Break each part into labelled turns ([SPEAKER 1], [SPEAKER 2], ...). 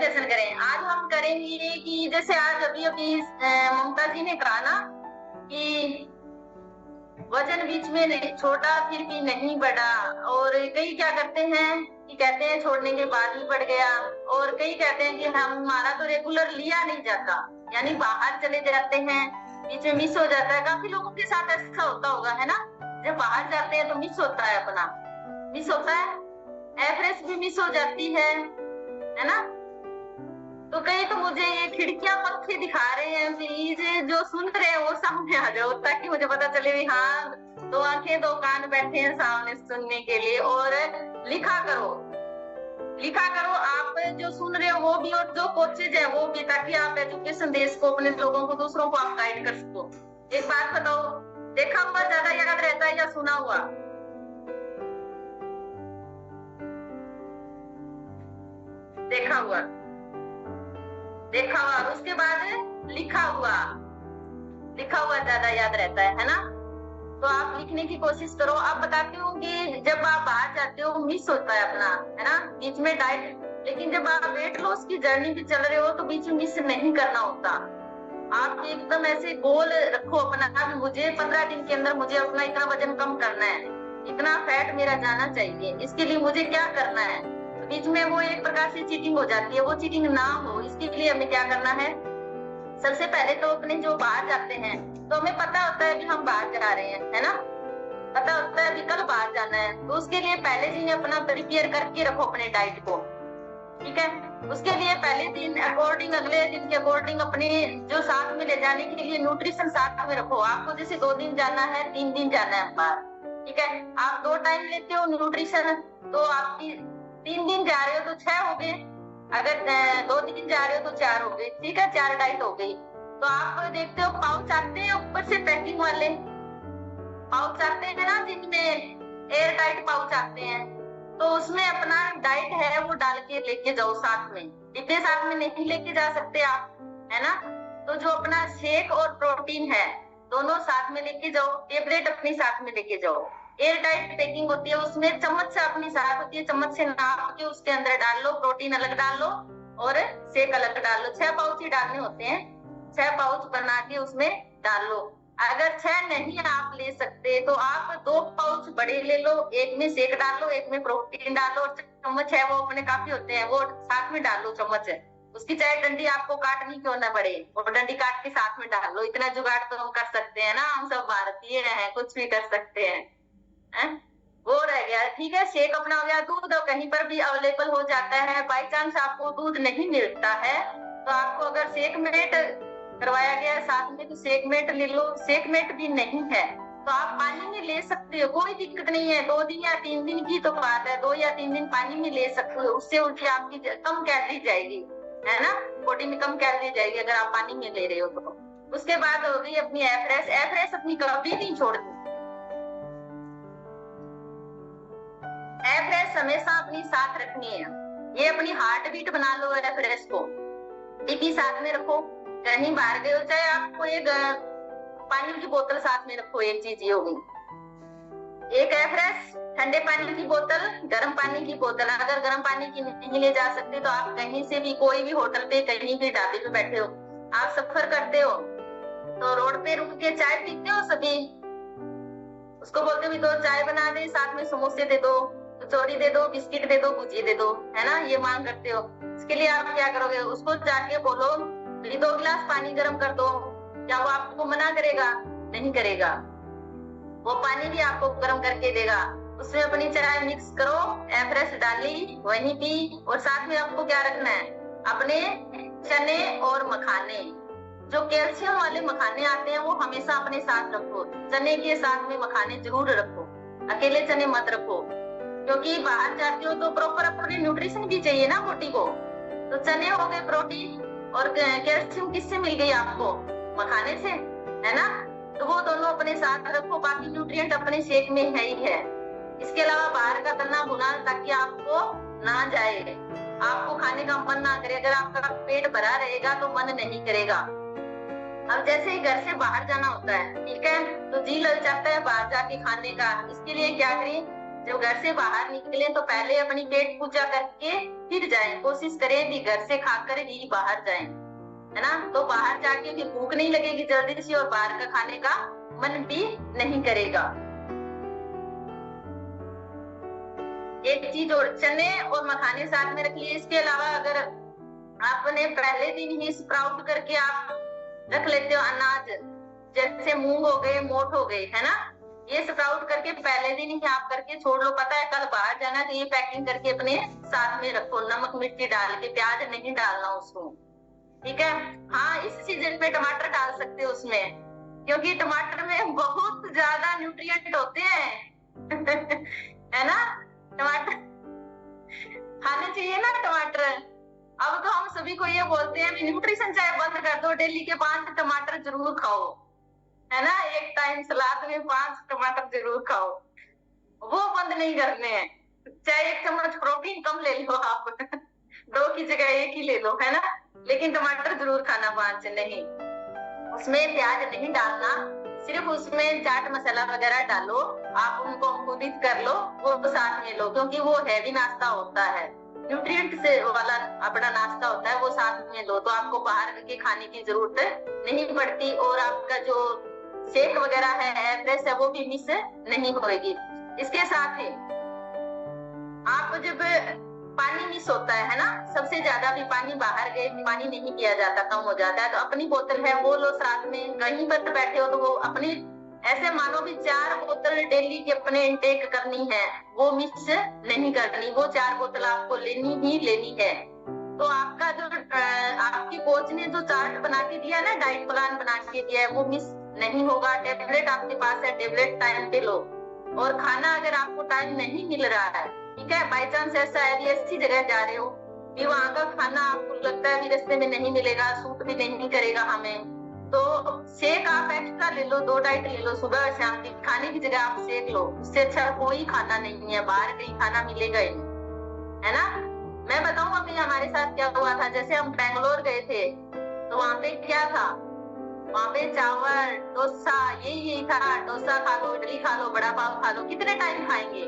[SPEAKER 1] व्यसन करें। आज हम करेंगे कि जैसे आज अभी अभी ममता जी ने कहा ना कि वजन बीच में नहीं छोटा फिर भी नहीं बढ़ा, और कई क्या करते हैं कि कहते हैं छोड़ने के बाद भी बढ़ गया, और कई कहते हैं कि हमारा तो रेगुलर लिया नहीं जाता, यानी बाहर चले जाते हैं बीच में मिस हो जाता है। काफी लोगों के साथ ऐसा होता होगा, है ना, जब बाहर जाते हैं तो मिस होता है, अपना मिस होता है, एवरेज भी मिस हो जाती है ना। तो कहीं तो मुझे ये खिड़कियां पंखे दिखा रहे हैं, प्लीज जो सुन रहे हैं वो सामने आ जाओ, ताकि मुझे पता चले भी हाँ दो आंखें दो कान बैठे हैं सामने सुनने के लिए। और लिखा करो, लिखा करो, आप जो सुन रहे हो वो भी और जो कोचेज है वो भी, ताकि आप एजुकेशन देश को, अपने लोगों को, दूसरों को आप गाइड कर सको। एक बात बताओ, देखा हुआ ज्यादा याद रहता है या सुना हुआ? देखा हुआ, देखा हुआ, उसके बाद लिखा हुआ, लिखा हुआ ज्यादा याद रहता है ना। तो आप लिखने की कोशिश करो। आप बताते हो कि जब आप बाहर जाते हो मिस होता है अपना, है ना, बीच में डाइट, लेकिन जब आप वेट लॉस की जर्नी पे चल रहे हो तो बीच में मिस नहीं करना होता। आप एकदम ऐसे गोल रखो अपना, मुझे 15 दिन के अंदर मुझे अपना इतना वजन कम करना है, इतना फैट मेरा जाना चाहिए, इसके लिए मुझे क्या करना है। तो बीच में वो एक प्रकार से चीटिंग हो जाती है, वो चीटिंग ना हो इसके लिए हमें क्या करना है। सबसे पहले तो अपने जो बाहर जाते हैं तो हमें पता होता है कि हम बाहर जा रहे हैं, है ना, पता होता है कि कल बाहर जाना है, तो उसके लिए पहले दिन अपना प्रिपेयर करके रखो अपने डाइट को, ठीक है। उसके लिए पहले दिन अकॉर्डिंग, अगले दिन के अकॉर्डिंग अपने जो साथ में ले जाने के लिए न्यूट्रिशन साथ में रखो। आपको जैसे 2 दिन जाना है, 3 दिन जाना है बाहर, ठीक है, आप 2 टाइम लेते हो न्यूट्रिशन, तो आपकी 3 दिन जा रहे हो तो 6 हो गए, अगर 2 दिन जा रहे हो तो 4 हो गए, ठीक है, 4 डाइट हो गई। तो आप देखते हो पाउच आते हैं ऊपर से पैकिंग वाले पाउच आते हैं ना, जिनमें एयर टाइट पाउच आते हैं, तो उसमें अपना डाइट है वो डाल के लेके जाओ साथ में। डिब्बे साथ में नहीं लेके जा सकते आप, है ना, तो जो अपना शेक और प्रोटीन है दोनों साथ में लेके जाओ, टेबलेट अपनी साथ में लेके जाओ। एयर टाइट पैकिंग होती है, उसमें चम्मच से अपनी साथ होती है, चम्मच से नाप के उसके अंदर डाल लो, प्रोटीन अलग डाल लो और शेक अलग डाल लो। 6 पाउच ही डालने होते हैं, 6 पाउच बना के उसमें डाल लो। अगर 6 नहीं आप ले सकते तो आप 2 पाउच बड़े ले लो, एक में शेक डाल लो, एक में प्रोटीन डाल लो, और चम्मच है वो अपने काफी होते हैं वो साथ में डाल लो। चम्मच है उसकी चाहे डंडी आपको काटनी क्यों ना पड़े, और डंडी काट के साथ में डाल लो। इतना जुगाड़ तो हम कर सकते हैं ना, हम सब भारतीय हैं, कुछ भी कर सकते हैं, वो रह गया, ठीक है। शेक अपना हो गया। दूध कहीं पर भी अवेलेबल हो जाता है, बाई चांस आपको दूध नहीं मिलता है तो आपको अगर शेक मेट करवाया गया है साथ में तो शेक मेट ले लो। शेक मेट भी नहीं है तो आप पानी में ले सकते हो, कोई दिक्कत नहीं है। 2 दिन या 3 दिन की तो बात है, 2 या 3 दिन पानी में ले सकते हो, उससे उल्टी आपकी कम कैलोरी जाएगी, है ना, बॉडी में कम कैलोरी जाएगी अगर आप पानी में ले रहे हो तो। उसके बाद हो गई अपनी एफरेस। एफरेस अपनी कभी नहीं छोड़ती, एफरेस हमेशा अपनी साथ रखनी है। ये अपनी हार्ट बीट बना लो एफरेस को, बीपी साथ में रखो। कहीं बाहर गए हो चाहे आपको एक पानी की बोतल साथ में रखो, एक चीज ये होगी, एक एफरेस, ठंडे पानी की बोतल, गर्म पानी की बोतल। अगर गर्म पानी की नहीं ले जा सकते तो आप कहीं से भी, कोई भी होटल पे, कहीं भी ढाबे पे बैठे हो, आप सफर करते हो तो रोड पे रुक के चाय पीते हो सभी, उसको बोलते हो भी 2 चाय बना दे, साथ में समोसे दे दो, कचौड़ी दे दो, बिस्किट दे दो, भुजिया दे दो, है ना, ये मांग करते हो। इसके लिए आप क्या करोगे, उसको जाके बोलो 2 गिलास पानी गर्म कर दो, क्या वो आपको मना करेगा? नहीं करेगा, वो पानी भी आपको गर्म करके देगा। उसमें अपनी चाय मिक्स करो, एफरेस डाली, वहीं पी। और साथ में आपको क्या रखना है, अपने चने और मखाने, जो कैल्शियम वाले मखाने आते हैं वो हमेशा अपने साथ रखो। चने के साथ में मखाने जरूर रखो, अकेले चने मत रखो, क्योंकि बाहर जाते हो तो प्रॉपर अपने न्यूट्रिशन भी चाहिए ना बॉडी को। तो चने हो गए प्रोटीन, और कैल्शियम किससे मिल गई आपको? मखाने से, है ना, तो वो दोनों अपने साथ रखो। बाकी न्यूट्रिएंट अपने शेक में है ही है। इसके अलावा बाहर का तलना भुना ताकि आपको ना जाए, आपको खाने का मन ना करे। अगर आपका पेट भरा रहेगा तो मन नहीं करेगा। अब जैसे ही घर से बाहर जाना होता है, ठीक है, तो जी लग जाता है बाहर जाके खाने का। इसके लिए क्या करें, जब घर से बाहर निकले तो पहले अपनी पेट पूजा करके फिर जाएं। कोशिश करें भी घर से खाकर ही बाहर जाएं, है ना। तो बाहर जाके भी भूख नहीं लगेगी जल्दी से और बाहर का खाने का मन भी नहीं करेगा। एक चीज और, चने और मखाने साथ में रखिए। इसके अलावा अगर आपने पहले दिन ही स्प्राउट करके आप रख लेते हो अनाज, जैसे मूंग हो गए, मोठ हो गए, है ना, ये स्प्राउट करके पहले दिन ही आप करके छोड़ लो। पता है कल बाहर जाना तो ये पैकिंग करके अपने साथ में रखो, नमक मिर्ची डाल के। प्याज नहीं डालना उसको, ठीक है। हाँ, इस सीजन में टमाटर डाल सकते हो उसमें, क्योंकि टमाटर में बहुत ज्यादा न्यूट्रिएंट होते हैं है ना। टमाटर खाने चाहिए ना टमाटर। अब तो हम सभी को ये बोलते हैं न्यूट्रिशन चाहे बंद कर दो, डेली के 5 टमाटर जरूर खाओ, है ना। एक टाइम सलाद में 5 टमाटर जरूर खाओ, वो बंद नहीं करने हैं। चाहे 1 चम्मच प्रोटीन कम ले लो आप 2 की जगह 1 ही ले लो, है ना, लेकिन टमाटर जरूर खाना 5 नहीं। उसमें प्याज नहीं डालना, सिर्फ उसमें चाट मसाला वगैरह डालो, आप उनको अंकुरित कर लो, वो साथ में लो, क्योंकि वो हैवी नाश्ता होता है, न्यूट्रिएंट से वाला अपना नाश्ता होता है, वो साथ में लो, तो आपको बाहर के खाने की जरूरत नहीं पड़ती। और आपका जो शेक वगैरह है, एवरेज है, वो भी मिस नहीं होगी। इसके साथ ही आप जब पानी मिस होता है ना, सबसे ज्यादा भी पानी बाहर गए पानी नहीं पिया जाता, कम हो जाता है, तो अपनी बोतल है वो लो साथ में। कहीं पर बैठे हो तो वो अपनी ऐसे मानो भी 4 बोतल डेली की अपने इंटेक करनी है, वो मिस नहीं करनी, वो 4 बोतल आपको लेनी ही लेनी है। तो आपका जो आपकी कोच ने जो चार्ट बना के दिया ना, डाइट प्लान बना के दिया है, वो मिस नहीं होगा। टेबलेट आपके पास है, टेबलेट टाइम पे लो। और खाना अगर आपको टाइम नहीं मिल रहा है, ठीक है, बाई चांस ऐसा है भी ऐसी जगह जा रहे हो कि वहां का खाना आपको लगता है भी रास्ते में नहीं मिलेगा, सूट भी नहीं करेगा हमें, तो शेक आप एक्स्ट्रा ले लो, 2 डाइट ले लो, सुबह और शाम की। खाने की जगह आप शेक लो, उससे अच्छा कोई खाना नहीं है, बाहर कहीं खाना मिलेगा ही नहीं, है ना। मैं बताऊं अभी हमारे साथ क्या हुआ था। जैसे हम बेंगलोर गए थे तो वहां पे क्या था, वहां पे चावल डोसा यही था। डोसा खा लो, इडली खा लो, बड़ा पाव खा लो, कितने टाइम खाएंगे?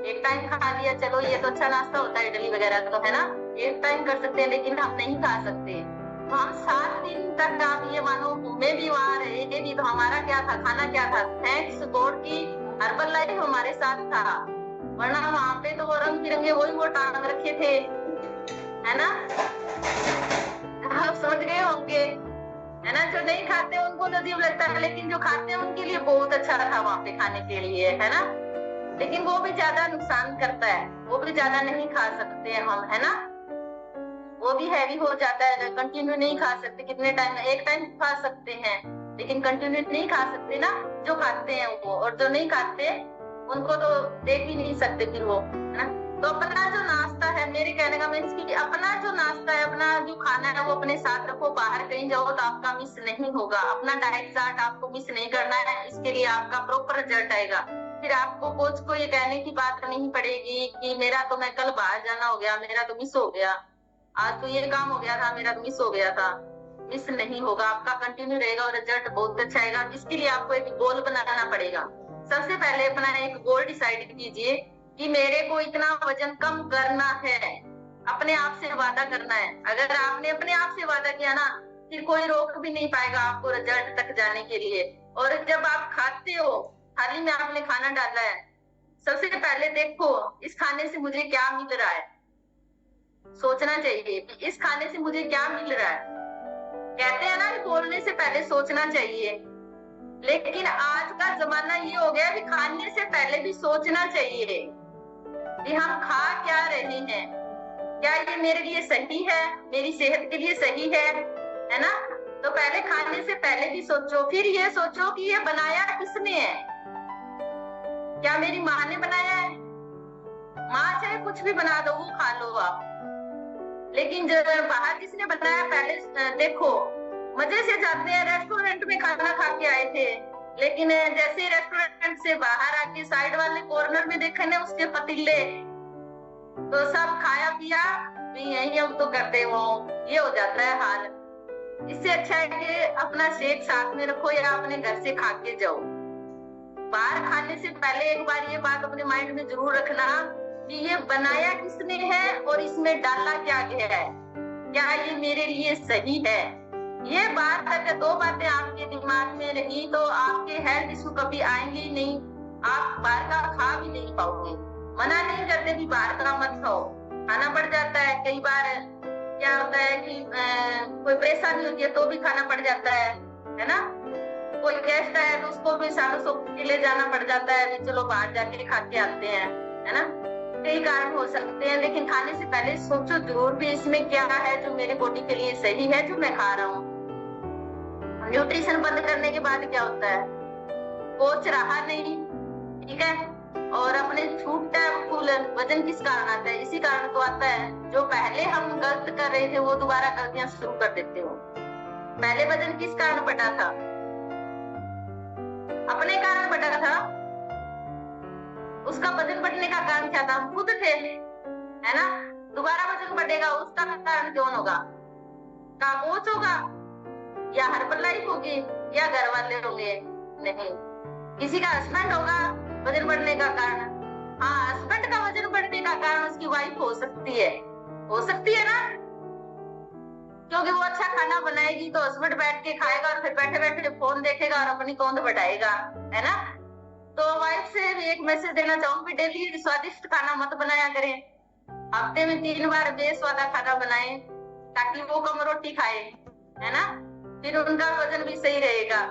[SPEAKER 1] एक टाइम खा लिया, चलो ये तो अच्छा नाश्ता होता है इडली वगैरह तो, है ना, एक टाइम कर सकते हैं, लेकिन हम नहीं खा सकते। तो हम 7 दिन तक आप ये मानो घूमे भी, वहां रहे भी, तो हमारा क्या था, खाना क्या था, थैंक्स गॉड की हर्बल लाइफ हमारे साथ था, वरना वहां पे तो वो रंग बिरंगे वही वो टांग रखे थे, है ना। आप समझ गए होंगे, है ना। जो नहीं खाते उनको तो अजीब लगता है, लेकिन जो खाते हैं उनके लिए बहुत अच्छा था वहां पे खाने के लिए, है ना। लेकिन वो भी ज्यादा नुकसान करता है, वो भी ज्यादा नहीं खा सकते हम, है ना, वो भी हैवी हो जाता है। कंटिन्यू नहीं खा सकते, कितने टाइम, एक टाइम खा सकते हैं, लेकिन कंटिन्यू नहीं खा सकते ना, जो खाते हैं वो। और जो नहीं खाते उनको तो देख भी नहीं सकते फिर वो, है ना। तो अपना जो नाश्ता है, मेरे कहने का मीन्स कि अपना जो नाश्ता है, अपना जो खाना है, वो अपने साथ रखो। बाहर कहीं जाओ तो आपका मिस नहीं होगा, अपना डाइट चार्ट आपको मिस नहीं करना है, इसके लिए आपका प्रॉपर रिजल्ट आएगा। फिर आपको कोच को ये कहने की बात नहीं पड़ेगी कि मेरा तो, मैं कल बाहर जाना हो गया, मेरा तो मिस हो गया, आज तो ये काम हो गया था, मेरा तो मिस हो गया था। मिस नहीं होगा, आपका कंटिन्यू रहेगा और रिजल्ट बहुत अच्छा आएगा। इसके लिए आपको एक गोल बनाना पड़ेगा। सबसे पहले अपना एक गोल डिसाइड कीजिए कि मेरे को इतना वजन कम करना है, अपने आप से वादा करना है। अगर आपने अपने आप से वादा किया ना, फिर कोई रोक भी नहीं पाएगा आपको रिजल्ट तक जाने के लिए। और जब आप खाते हो, थाली में आपने खाना डाला है, सबसे पहले देखो इस खाने से मुझे क्या मिल रहा है, सोचना चाहिए कि इस खाने से मुझे क्या मिल रहा है। कहते हैं ना कि बोलने से पहले सोचना चाहिए, लेकिन आज का जमाना ये हो गया कि खाने से पहले भी सोचना चाहिए कि हम खा क्या रहे हैं, क्या ये मेरे लिए सही है, मेरी सेहत के लिए सही है ना। तो पहले खाने से पहले भी सोचो, फिर ये सोचो कि ये बनाया किसने है, क्या मेरी माँ ने बनाया है। माँ चाहे कुछ भी बना दो, वो खा लो आप, लेकिन जब बाहर किसने बनाया पहले देखो। मजे से जाते हैं, रेस्टोरेंट में खाना खा के आए थे, लेकिन जैसे रेस्टोरेंट से बाहर आके साइड वाले कॉर्नर में देखे ना उसके पतीले, तो सब खाया पिया यही हम तो करते हो, ये हो जाता है हाल। इससे अच्छा है कि अपना शेक साथ में रखो या अपने घर से खा के जाओ, बाहर खाने से पहले एक बार ये बात अपने माइंड में जरूर रखना कि ये बनाया किसने है और इसमें डाला क्या गया है, क्या ये मेरे लिए सही है। ये बात अगर दो बातें आपके दिमाग में रही तो आपके हेल्थ इशू कभी आएंगे ही नहीं, आप बाहर का खा भी नहीं पाओगे। मना नहीं करते भी बाहर का मत खाओ, खाना पड़ जाता है। कई बार क्या होता है कि कोई परेशानी होती है तो भी खाना पड़ जाता है ना। कोई गेस्ट आया तो उसको भी सालों सौ के लिए जाना पड़ जाता है, भी चलो बाहर जाके खा के आते हैं, है ना। कई कारण हो सकते हैं, लेकिन खाने से पहले सोचो जरूर भी इसमें क्या है जो मेरी बॉडी के लिए सही है, जो मैं खा रहा हूँ। न्यूट्रिशन बंद करने के बाद क्या होता है, कोच रहा नहीं, ठीक है। और अपने छूटता है फूल, वजन किस कारण आता है, इसी कारण तो आता है जो पहले हम गलत कर रहे थे वो दोबारा गलतियां शुरू कर देते हो। पहले वजन किस कारण बढ़ा था, अपने कारण बढ़ा था। उसका वजन बढ़ने का कारण क्या था, हम खुद थे, है ना। दोबारा वजन बढ़ेगा, उसका कारण कौन होगा, का कोच होगा या हर्बल लाइफ होगी या घर वाले होंगे, नहीं, किसी का हस्बैंड होगा वजन बढ़ने का कारण। हाँ, हस्बैंड का वजन बढ़ने का कारण उसकी वाइफ हो सकती है ना, क्योंकि वो अच्छा खाना बनाएगी तो हस्बैंड बैठ के खाएगा और फिर बैठे बैठे फोन देखेगा और अपनी कौंध बढ़ाएगा, है ना। तो वाइफ से भी एक मैसेज देना चाहूंगी, डेली स्वादिष्ट खाना मत बनाया करें, हफ्ते में 3 बार बेस्वादा खाना बनाएं ताकि वो कम रोटी खाए, है ना, फिर उनका वजन भी सही रहेगा,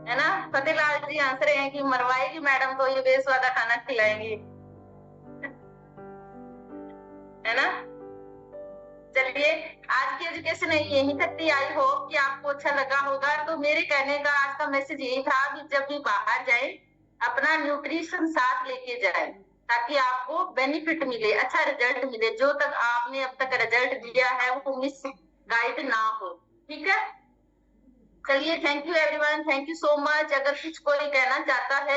[SPEAKER 1] है ना। फतेहलाल जी हंस रहे हैं कि मरवाएगी मैडम तो ये बेस्वादा खाना खिलाएंगी, है ना। चलिए, आज की एजुकेशन यही तक थी। आई होप कि आपको अच्छा लगा होगा। तो मेरे कहने का आज का मैसेज यही था कि जब भी बाहर जाए अपना न्यूट्रिशन साथ लेके जाए ताकि आपको बेनिफिट मिले, अच्छा रिजल्ट मिले, जो तक आपने अब तक रिजल्ट दिया है वो मिस गाइड ना हो, ठीक है। चलिए, thank you everyone, thank you so much. अगर कुछ कोई कहना चाहता है